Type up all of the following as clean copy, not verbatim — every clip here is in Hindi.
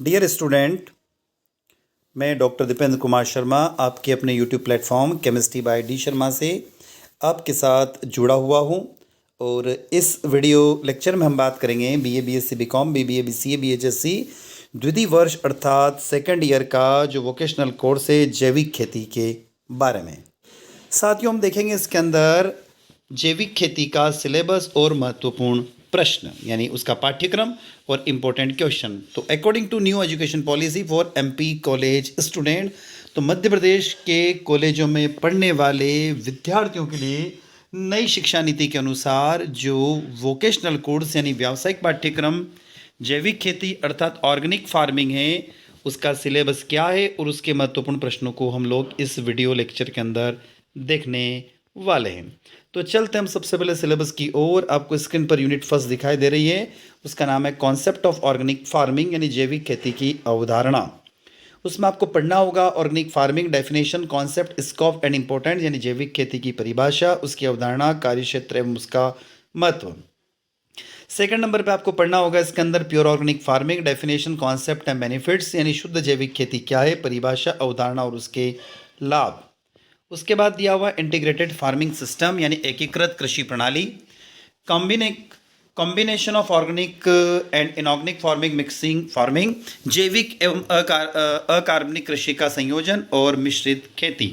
डियर स्टूडेंट, मैं डॉक्टर दीपेंद्र कुमार शर्मा आपके अपने YouTube platform chemistry bye D Sharma से आपके साथ जुड़ा हुआ हूं। और इस वीडियो लेक्चर में हम बात करेंगे BA BSc BCom BBA BCA बीएचएससी द्वितीय वर्ष अर्थात सेकंड ईयर का जो वोकेशनल कोर्स है जैविक खेती के बारे में। साथियों, हम देखेंगे इसके अंदर जैविक खेती का सिलेबस और महत्वपूर्ण प्रश्न यानी उसका पाठ्यक्रम और इम्पोर्टेंट क्वेश्चन। तो according to new education policy for MP college student, तो मध्य प्रदेश के कॉलेजों में पढ़ने वाले विद्यार्थियों के लिए नई शिक्षा नीति के अनुसार जो वोकेशनल कोर्स यानी व्यावसायिक पाठ्यक्रम जैविक खेती अर्थात ऑर्गेनिक फार्मिंग है, उसका सिलेबस क्या है और उसके महत्वपूर्ण प्रश्नों को हम लोग इस वीडियो लेक्चर के अंदर देखने वाले हैं। तो चलते हम सबसे पहले सिलेबस की ओर। आपको स्क्रीन पर यूनिट फर्स्ट दिखाई दे रही है, उसका नाम है कॉन्सेप्ट ऑफ ऑर्गेनिक फार्मिंग यानी जैविक खेती की अवधारणा। उसमें आपको पढ़ना होगा organic farming definition, concept, scope and important यानी जैविक खेती की परिभाषा, उसकी अवधारणा, कार्यक्षेत्र एवं उसका महत्व। सेकंड नंबर पे आपको पढ़ना होगा इसके अंदर pure organic farming definition, concept and benefits यानी शुद्ध जैविक खेती क्या है, परिभाषा, अवधारणा और उसके लाभ। उसके बाद दिया हुआ इंटीग्रेटेड फार्मिंग सिस्टम यानी एकीकृत कृषि प्रणाली, combination of organic and inorganic farming, mixing farming, जैविक एवं अकार्बनिक कृषि का संयोजन और मिश्रित खेती।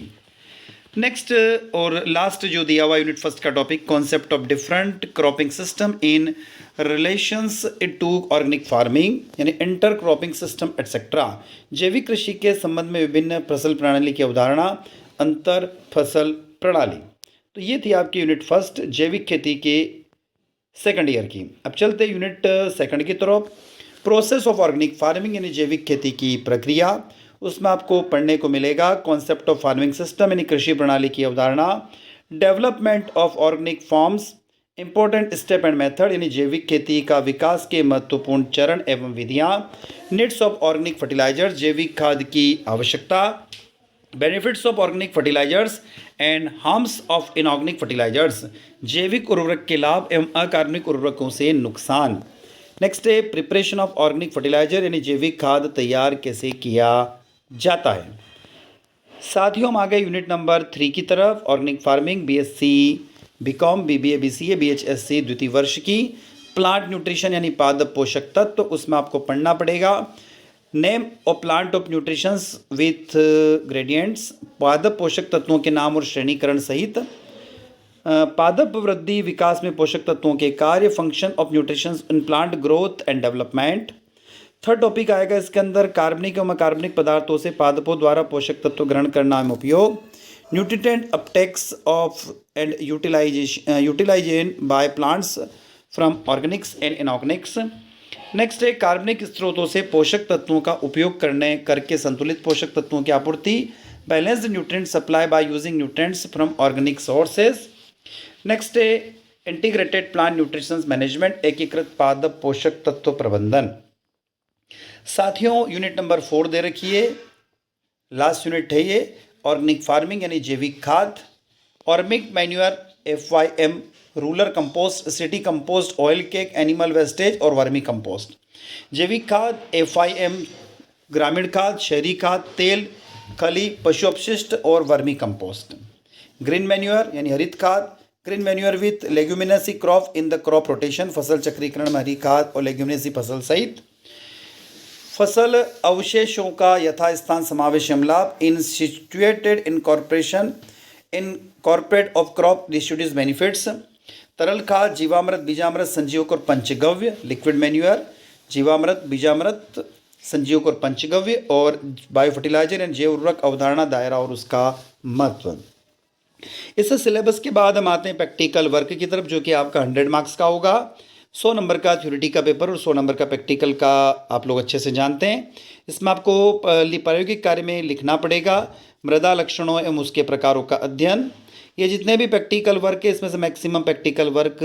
नेक्स्ट और लास्ट जो दिया हुआ यूनिट फर्स्ट का topic concept of different cropping system in relations to organic farming यानी इंटर क्रॉपिंग सिस्टम एटसेट्रा, जैविक कृषि के संबंध में विभिन्न फसल प्रणाली की अवधारणा, अंतर फसल प्रणाली। तो ये थी आपकी यूनिट फर्स्ट जैविक खेती के सेकंड ईयर की। अब चलते यूनिट सेकंड की तरफ। प्रोसेस ऑफ ऑर्गेनिक फार्मिंग यानी जैविक खेती की प्रक्रिया, उसमें आपको पढ़ने को मिलेगा कॉन्सेप्ट ऑफ फार्मिंग सिस्टम यानी कृषि प्रणाली की अवधारणा, development of organic forms, important step and method यानी जैविक खेती का विकास के महत्वपूर्ण चरण एवं विधियाँ, नीड्स ऑफ ऑर्गेनिक फर्टिलाइजर्स जैविक खाद की आवश्यकता, benefits of organic fertilisers and harms of inorganic fertilisers जैविक उर्वरक के लाभ एवं अकार्बनिक उर्वरकों से नुकसान। नेक्स्ट है प्रिपरेशन ऑफ ऑर्गेनिक फर्टिलाइजर यानी जैविक खाद तैयार कैसे किया जाता है। साथियों, हम आ गए यूनिट नंबर 3 की तरफ, organic farming BSc BCom BBA BCA बीएचएससी द्वितीय वर्ष की, प्लांट न्यूट्रिशन यानी पादप पोषक तत्व। तो उसमें आपको पढ़ना पड़ेगा name of plant of nutritions with gradients, पादप पोषक तत्वों के नाम और श्रेणीकरण सहित, पादप वृद्धि विकास में पोषक तत्वों के कार्य, function of nutritions in plant growth and development. Third topic आएगा इसके अंदर कार्बनिक एवं अकार्बनिक पदार्थों से पादपों द्वारा पोषक तत्व ग्रहण करना एवं उपयोग, nutrient uptakes of and utilisation by plants from organics and inorganics. Next है कार्बनिक स्रोतों से पोषक तत्वों का उपयोग करके संतुलित पोषक तत्वों की आपूर्ति, balanced nutrient supply by using nutrients from organic sources. Next है इंटीग्रेटेड प्लांट न्यूट्रिशन मैनेजमेंट, एकीकृत पादप पोषक तत्व प्रबंधन। साथियों, यूनिट नंबर 4 दे रखी है, लास्ट यूनिट है ये, ऑर्गेनिक फार्मिंग यानी जैविक खाद, organic manure FYM, rural compost, city compost, oil cake, animal wastage और वर्मी कंपोस्ट। जैविक खाद FYM ग्रामीण खाद, शहरी खाद, तेल, खली, पशु अपशिष्ट और वर्मी कंपोस्ट। ग्रीन मैन्यूअर यानी हरित खाद, green manure with leguminosae crop in the crop rotation, फसल चक्रीकरण में हरी खाद और लेग्यूमिनेसी फसल सहित, फसल अवशेषों का यथास्थान समावेश लाभ, in situated in corporation in corporate of crop distributive benefits, तरल खाद, जीवामृत, बीजामृत, संजीवक और पंचगव्य, लिक्विड मैन्यूअर, जीवामृत, बीजामृत, संजीवक और पंचगव्य और बायो फर्टिलाइजर एंड जैव उर्वरक, अवधारणा, दायरा और उसका महत्व। इस सिलेबस के बाद हम आते हैं प्रैक्टिकल वर्क की तरफ, जो कि आपका 100 मार्क्स का होगा। 100 नंबर का थ्योरेटिकल का पेपर और 100 नंबर का प्रैक्टिकल का आप लोग अच्छे से जानते हैं। इसमें आपको प्रायोगिक कार्य में लिखना पड़ेगा मृदा लक्षणों एवं उसके प्रकारों का अध्ययन, ये जितने भी प्रैक्टिकल वर्क है इसमें से मैक्सिमम प्रैक्टिकल वर्क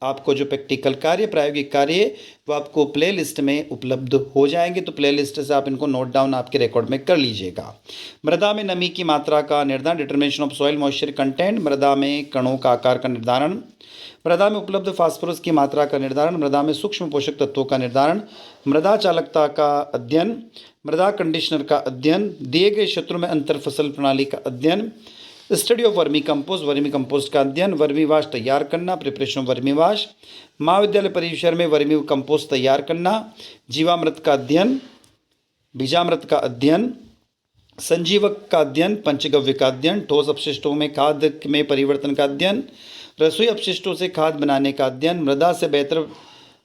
आपको जो प्रैक्टिकल कार्य प्रायोगिक कार्य वो आपको प्ले लिस्ट में उपलब्ध हो जाएंगे, तो प्ले लिस्ट से आप इनको नोट डाउन आपके रिकॉर्ड में कर लीजिएगा। मृदा में नमी की मात्रा का निर्धारण, determination of soil moisture content, मृदा में कणों का आकार का निर्धारण, मृदा में उपलब्ध फास्फोरस की मात्रा का निर्धारण, मृदा में सूक्ष्म पोषक तत्वों का निर्धारण, मृदा चालकता का अध्ययन, मृदा कंडीशनर का अध्ययन, दिए गए क्षेत्रों में अंतर फसल प्रणाली का अध्ययन, स्टडी ऑफ वर्मी कंपोस्ट का अध्ययन, वर्मी वाश तैयार करना, प्रिपरेशन ऑफ वर्मी वाश, महाविद्यालय परिसर में वर्मी कंपोस्ट तैयार करना, जीवामृत का अध्ययन, बीजामृत का अध्ययन, संजीवक का अध्ययन, पंचगव्य का अध्ययन, ठोस अपशिष्टों में खाद में परिवर्तन का अध्ययन, रसोई अपशिष्टों से खाद बनाने का अध्ययन, मृदा से बेहतर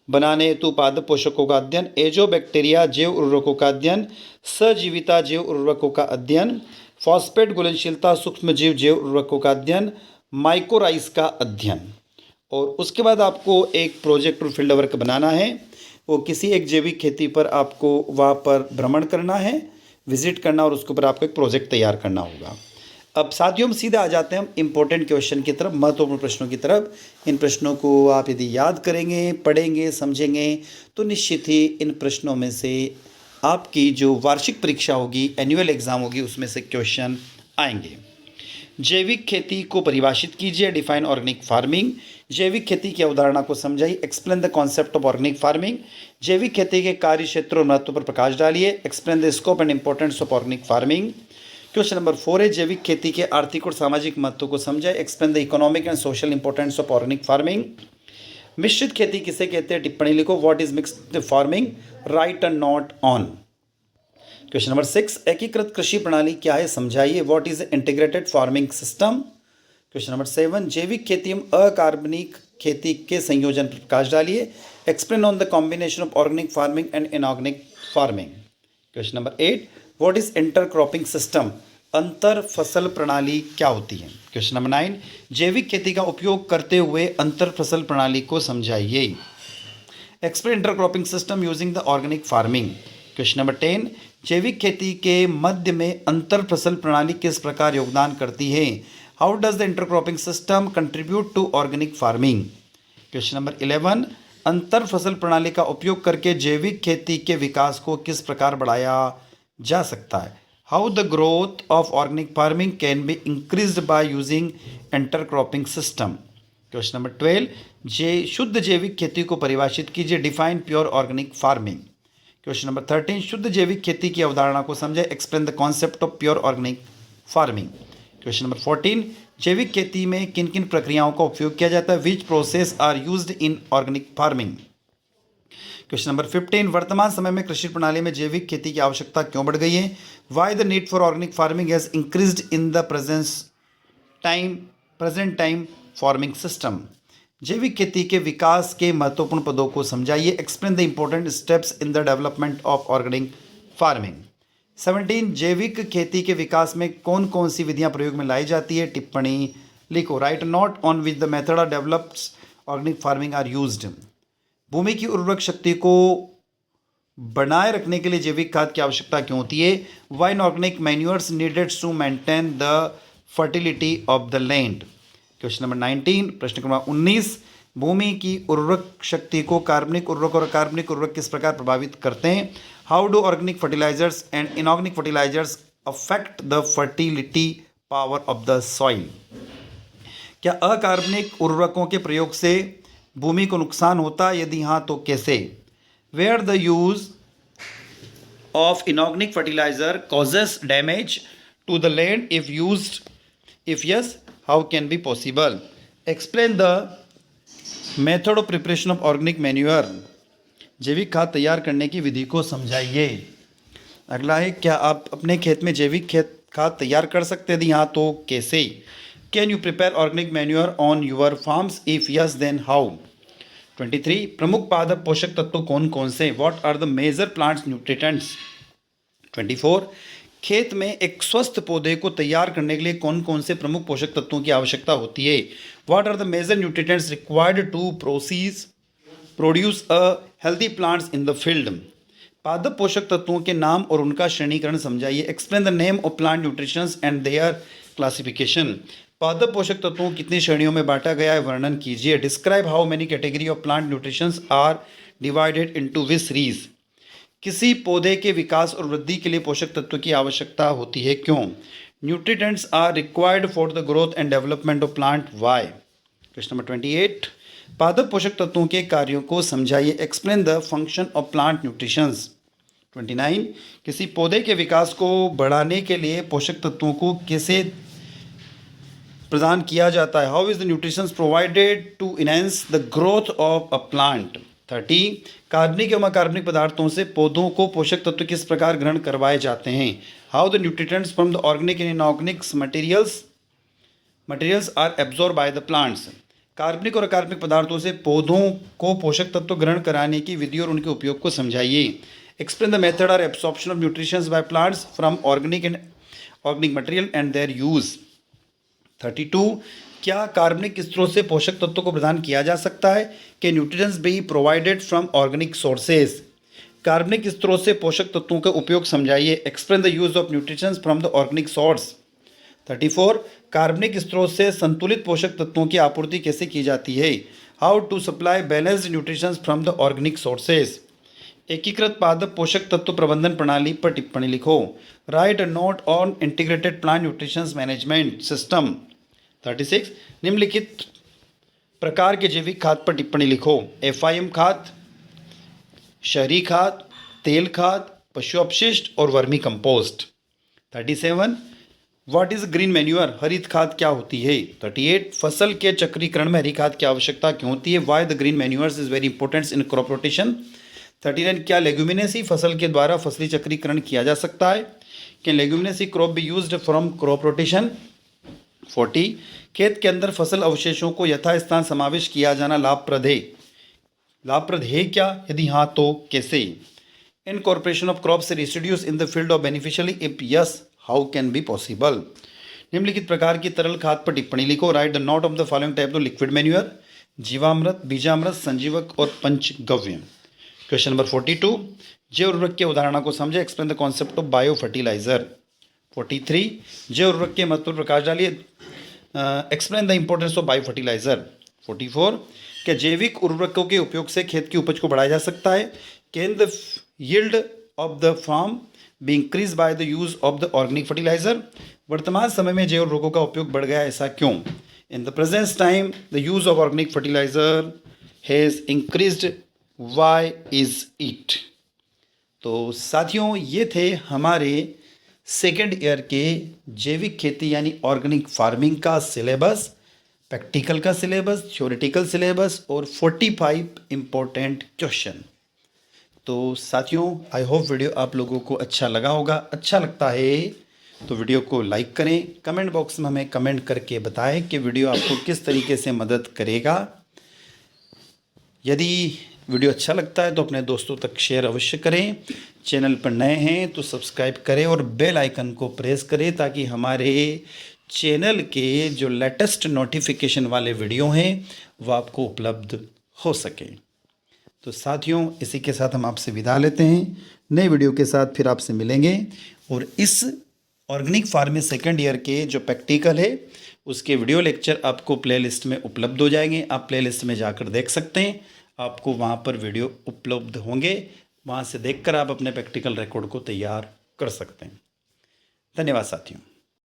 बनाने हेतु पादप पोषकों का अध्ययन, एजोबैक्टीरिया जैव उर्वरकों का अध्ययन, सजीविता जैव उर्वरकों का अध्ययन, फॉस्फेट घुलनशीलता सूक्ष्म जीव जैव उर्वरकों का अध्ययन, माइक्रोराइस का अध्ययन। और उसके बाद आपको एक प्रोजेक्ट और फील्ड वर्क बनाना है, वो किसी एक जैविक खेती पर आपको वहाँ पर भ्रमण करना है, विजिट करना, और उसके ऊपर आपको एक प्रोजेक्ट तैयार करना होगा। अब साथियों हम सीधे आ जाते हैं हम इम्पोर्टेंट क्वेश्चन की तरफ, महत्वपूर्ण प्रश्नों की तरफ। इन प्रश्नों को आप यदि याद करेंगे, पढ़ेंगे, समझेंगे तो निश्चित ही इन प्रश्नों में से आपकी जो वार्षिक परीक्षा होगी, एनुअल एग्जाम होगी, उसमें से क्वेश्चन आएंगे। जैविक खेती को परिभाषित कीजिए, डिफाइन ऑर्गेनिक फार्मिंग। जैविक खेती की अवधारणा को समझाइए, explain the concept of organic farming. जैविक खेती के कार्य क्षेत्र और महत्व पर प्रकाश डालिए, explain the scope and importance of organic farming. Question number 4 है, जैविक खेती के आर्थिक और सामाजिक महत्व को समझाए, explain the economic and social importance of organic farming. मिश्रित खेती किसे कहते हैं, टिप्पणी लिखो, what is mixed farming, right and not on. Question number 6, एकीकृत कृषि प्रणाली क्या है, समझाइए, what is integrated farming system. Question number 7, जैविक खेती एवं अकार्बनिक खेती के संयोजन पर प्रकाश डालिए, explain on the combination of organic farming and inorganic farming. Question number 8, what is intercropping system, अंतर फसल प्रणाली क्या होती है। क्वेश्चन नंबर 9, जैविक खेती का उपयोग करते हुए अंतर फसल प्रणाली को समझाइए, explain intercropping system using the organic farming. Question number 10, जैविक खेती के मध्य में अंतर फसल प्रणाली किस प्रकार योगदान करती है, how does the intercropping system contribute to organic farming. Question number 11, अंतर फसल प्रणाली का उपयोग करके जैविक खेती के विकास को किस प्रकार बढ़ाया जा सकता है, how the growth of organic farming can be increased by using intercropping system. Question number 12, शुद्ध जैविक खेती को परिभाषित कीजिए, define pure organic farming. Question number 13, शुद्ध जैविक खेती की अवधारणा को समझे, explain the concept of pure organic farming. Question number 14, जैविक खेती में किन किन प्रक्रियाओं का उपयोग किया जाता है, which process are used in organic farming. Question number 15, वर्तमान समय में कृषि प्रणाली में जैविक खेती की आवश्यकता क्यों बढ़ गई है, why the need for organic farming has increased in the present time farming system. जैविक खेती के विकास के महत्वपूर्ण पदों को समझाइए, explain the important steps in the development of organic farming. 17, जैविक खेती के विकास में कौन कौन सी विधियां प्रयोग में लाई जाती है, टिप्पणी लिखो, write not on which the method of developed organic farming are used. भूमि की उर्वरक शक्ति को बनाए रखने के लिए जैविक खाद की आवश्यकता क्यों होती है, why organic manures needed to maintain the fertility of the land. Question number 19, प्रश्न क्रमांक 19, भूमि की उर्वरक शक्ति को कार्बनिक उर्वरक और अकार्बनिक उर्वरक किस प्रकार प्रभावित करते हैं, how do organic fertilisers and inorganic fertilisers affect the fertility power of the soil. क्या अकार्बनिक उर्वरकों के प्रयोग से भूमि को नुकसान होता है, यदि हाँ तो कैसे। Where the use of inorganic fertiliser causes damage to the land if used, if yes how can be possible. Explain the method of preparation of organic manure, जैविक खाद तैयार करने की विधि को समझाइए। अगला है, क्या आप अपने खेत में जैविक खाद तैयार कर सकते हैं, यदि हाँ तो कैसे। Can you prepare organic manure on your farms, if yes then how. 23, प्रमुख पादप पोषक तत्व कौन कौन से, what are the major plants nutrients. 24, खेत में एक स्वस्थ पौधे को तैयार करने के लिए कौन कौन से प्रमुख पोषक तत्वों की आवश्यकता होती है, what are the major nutrients required to produce a healthy plants in the field. पादप पोषक तत्वों के नाम और उनका श्रेणीकरण समझाइए, explain the name of plant nutritions and their classification. पादप पोषक तत्वों को कितनी श्रेणियों में बांटा गया है, वर्णन कीजिए। Describe how many category of plant nutritions are divided into which series. किसी पौधे के विकास और वृद्धि के लिए पोषक तत्व की आवश्यकता होती है, क्यों। Nutrients are required for the growth and development of plant, why. Question number 28, पादप पोषक तत्वों के कार्यों को समझाइए। Explain the function of plant nutritions. 29, किसी पौधे के विकास को बढ़ाने के लिए पोषक तत्वों को कैसे प्रदान किया जाता है, how is the nutrition provided to enhance the growth of a plant. 30, कार्बनिक एवं अकार्बनिक पदार्थों से पौधों को पोषक तत्व किस प्रकार ग्रहण करवाए जाते हैं, how the nutrients from the organic and inorganic materials are absorb by the plants. कार्बनिक और अकार्बनिक पदार्थों से पौधों को पोषक तत्व ग्रहण कराने की विधि और उनके उपयोग को समझाइए। एक्सप्लेन द मेथड और absorption of nutritions by plants from organic and organic material and their use. 32, क्या कार्बनिक स्रोत से पोषक तत्वों को प्रदान किया जा सकता है, कि nutrients be provided from organic sources. कार्बनिक स्रोत से पोषक तत्वों का उपयोग समझाइए। Explain the use of nutritions from the organic source. 34, कार्बनिक स्रोत से संतुलित पोषक तत्वों की आपूर्ति कैसे की जाती है, how to supply balanced nutritions from the organic sources. एकीकृत पादप पोषक तत्व प्रबंधन प्रणाली पर टिप्पणी लिखो। Write a note on integrated plant nutrition management system. 36, निम्नलिखित प्रकार के जैविक खाद पर टिप्पणी लिखो। FIM खाद, शहरी खाद, तेल खाद, पशु अपशिष्ट और vermi compost. 37, what is green manure, हरित खाद क्या होती है। 38, फसल के चक्रीकरण में हरी खाद की आवश्यकता क्यों होती है, why the green manures is very important in crop rotation. 39, क्या लेग्यूमिनेसी फसल के द्वारा फसली चक्रीकरण किया जा सकता है, can leguminosae crop be used from crop rotation. 40, खेत के अंदर फसल अवशेषों को यथास्थान समावेश किया जाना लाभप्रद है क्या, यदि हाँ तो कैसे। Incorporation of crops residues in the field of beneficially, if yes how can be possible. निम्नलिखित प्रकार की तरल खाद पर टिप्पणी लिखो। Write the note of the following type of liquid manure, जीवामृत, बीजामृत, संजीवक और पंचगव्य। क्वेश्चन नंबर 42, जैव उर्वरक के उदाहरणों को समझे। Explain the concept of bio fertiliser. 43, जैव उर्वरक के महत्व पर प्रकाश डालिए। Explain the importance of bio fertiliser. 44, क्या जैविक उर्वरकों के उपयोग से खेत की उपज को बढ़ाया जा सकता है, can the yield of the farm be increase by the use of the organic fertiliser. वर्तमान समय में जैव उर्वरकों का उपयोग बढ़ गया, ऐसा क्यों। In the present time the use of organic fertiliser has increased, why is it. तो साथियों, ये थे हमारे सेकेंड ईयर के जैविक खेती यानी ऑर्गेनिक फार्मिंग का सिलेबस, प्रैक्टिकल का सिलेबस, थ्योरेटिकल सिलेबस और 45 इम्पोर्टेंट क्वेश्चन। तो साथियों, आई होप वीडियो आप लोगों को अच्छा लगा होगा। अच्छा लगता है तो वीडियो को लाइक करें, कमेंट बॉक्स में हमें कमेंट करके बताएं कि वीडियो आपको किस तरीके से मदद करेगा। यदि वीडियो अच्छा लगता है तो अपने दोस्तों तक शेयर अवश्य करें। चैनल पर नए हैं तो सब्सक्राइब करें और बेल आइकन को प्रेस करें ताकि हमारे चैनल के जो लेटेस्ट नोटिफिकेशन वाले वीडियो हैं वो आपको उपलब्ध हो सके। तो साथियों, इसी के साथ हम आपसे विदा लेते हैं। नए वीडियो के साथ फिर आपसे मिलेंगे और इस ऑर्गेनिक फार्मिंग सेकेंड ईयर के जो प्रैक्टिकल है उसके वीडियो लेक्चर आपको प्लेलिस्ट में उपलब्ध हो जाएंगे। आप प्लेलिस्ट में जाकर देख सकते हैं, आपको वहाँ पर वीडियो उपलब्ध होंगे। वहाँ से देखकर आप अपने प्रैक्टिकल रिकॉर्ड को तैयार कर सकते हैं। धन्यवाद साथियों।